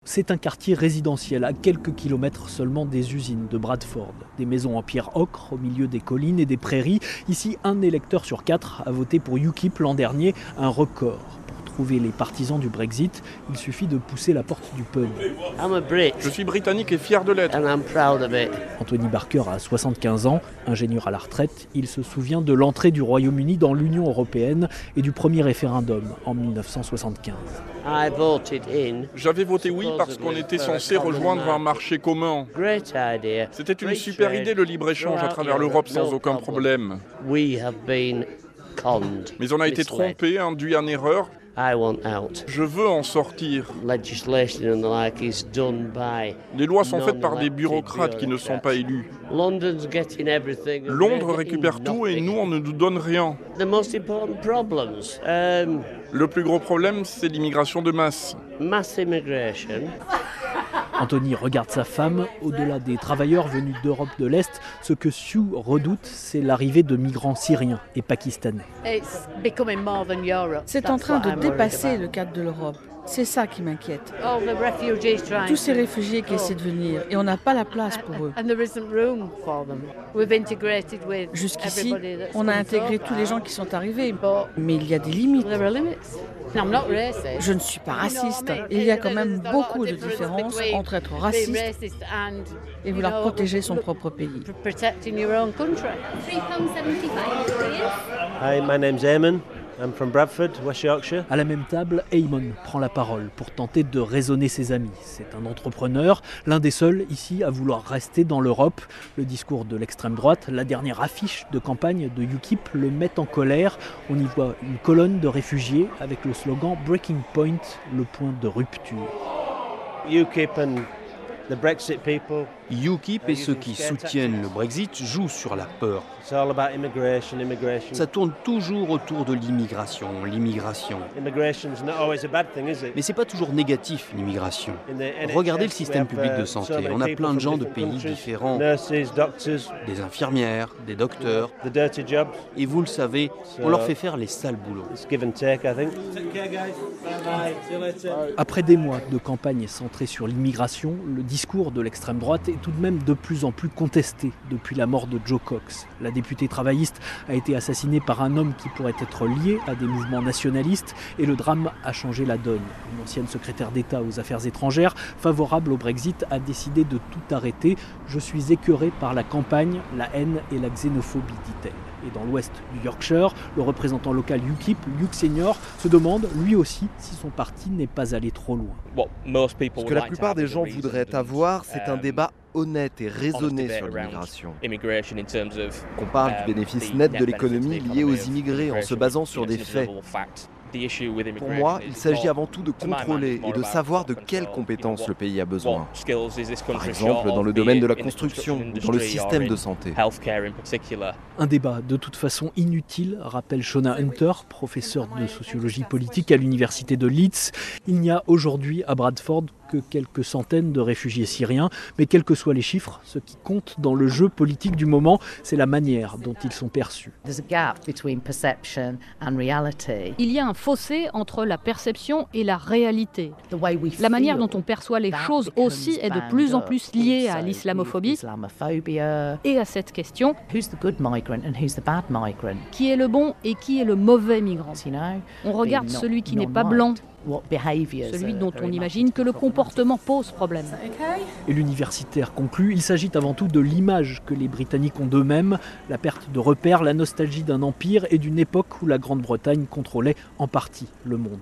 C'est un quartier résidentiel à quelques kilomètres seulement des usines de Bradford. Des maisons en pierre ocre au milieu des collines et des prairies. Ici, un électeur sur 4 a voté pour UKIP l'an dernier, un record. Pour trouver les partisans du Brexit, il suffit de pousser la porte du pub. Je suis britannique et fier de l'être. Anthony Barker a 75 ans, ingénieur à la retraite. Il se souvient de l'entrée du Royaume-Uni dans l'Union européenne et du premier référendum en 1975. J'avais voté oui parce qu'on était censé rejoindre un marché commun. C'était une super idée, le libre-échange à travers l'Europe sans aucun problème. Mais on a été trompé, induit en erreur. Je veux en sortir. Les lois sont faites par des bureaucrates qui ne sont pas élus. Londres récupère tout et nous, on ne nous donne rien. Le plus gros problème, c'est l'immigration de masse. Anthony regarde sa femme. Au-delà des travailleurs venus d'Europe de l'Est, ce que Sue redoute, c'est l'arrivée de migrants syriens et pakistanais. C'est en train de dépasser le cadre de l'Europe. C'est ça qui m'inquiète. Tous ces réfugiés qui essaient de venir, et on n'a pas la place pour eux. Jusqu'ici, on a intégré tous les gens qui sont arrivés, mais il y a des limites. Je ne suis pas raciste. Il y a quand même beaucoup de différences entre être raciste et vouloir protéger son propre pays. Hi, my name's Eamon. I'm from Bradford, West Yorkshire. À la même table, Eamon prend la parole pour tenter de raisonner ses amis. C'est un entrepreneur, l'un des seuls ici à vouloir rester dans l'Europe. Le discours de l'extrême droite, la dernière affiche de campagne de UKIP le met en colère. On y voit une colonne de réfugiés avec le slogan Breaking Point, le point de rupture. UKIP and the Brexit people. UKIP et ceux qui soutiennent le Brexit jouent sur la peur. It's all about immigration. Ça tourne toujours autour de l'immigration. Immigration's not always a bad thing, is it? Mais c'est pas toujours négatif, l'immigration. Regardez le système public de santé. On a plein de gens de pays différents. Nurses, doctors, Des infirmières, des docteurs. the dirty jobs. Et vous le savez, on leur fait faire les sales boulots. It's give and take, I think. Take care, guys. Bye. See you later. Après des mois de campagne centrée sur l'immigration, le discours de l'extrême droite est tout de même de plus en plus contesté depuis la mort de Joe Cox. La députée travailliste a été assassinée par un homme qui pourrait être lié à des mouvements nationalistes et le drame a changé la donne. Une ancienne secrétaire d'État aux Affaires étrangères, favorable au Brexit, a décidé de tout arrêter. « Je suis écœurée par la campagne, la haine et la xénophobie », dit-elle. Et dans l'ouest du Yorkshire, le représentant local UKIP, Luke Senior, se demande lui aussi si son parti n'est pas allé trop loin. Ce que la plupart des gens voudraient avoir, c'est un débat honnête et raisonné sur l'immigration. Qu'on parle du bénéfice net de l'économie lié aux immigrés en se basant sur des faits. Pour moi, il s'agit avant tout de contrôler et de savoir de quelles compétences le pays a besoin. Par exemple, dans le domaine de la construction ou dans le système de santé. Un débat de toute façon inutile, rappelle Shona Hunter, professeur de sociologie politique à l'université de Leeds. Il n'y a aujourd'hui à Bradford que quelques centaines de réfugiés syriens, mais quels que soient les chiffres, ce qui compte dans le jeu politique du moment, c'est la manière dont ils sont perçus. Il y a un fossé entre la perception et la réalité. La manière dont on perçoit les choses aussi est de plus en plus liée à l'islamophobie et à cette question qui est le bon et qui est le mauvais migrant. On regarde celui qui n'est pas blanc, celui dont on imagine que le comportement pose problème. Et l'universitaire conclut, il s'agit avant tout de l'image que les Britanniques ont d'eux-mêmes, la perte de repères, la nostalgie d'un empire et d'une époque où la Grande-Bretagne contrôlait en partie le monde.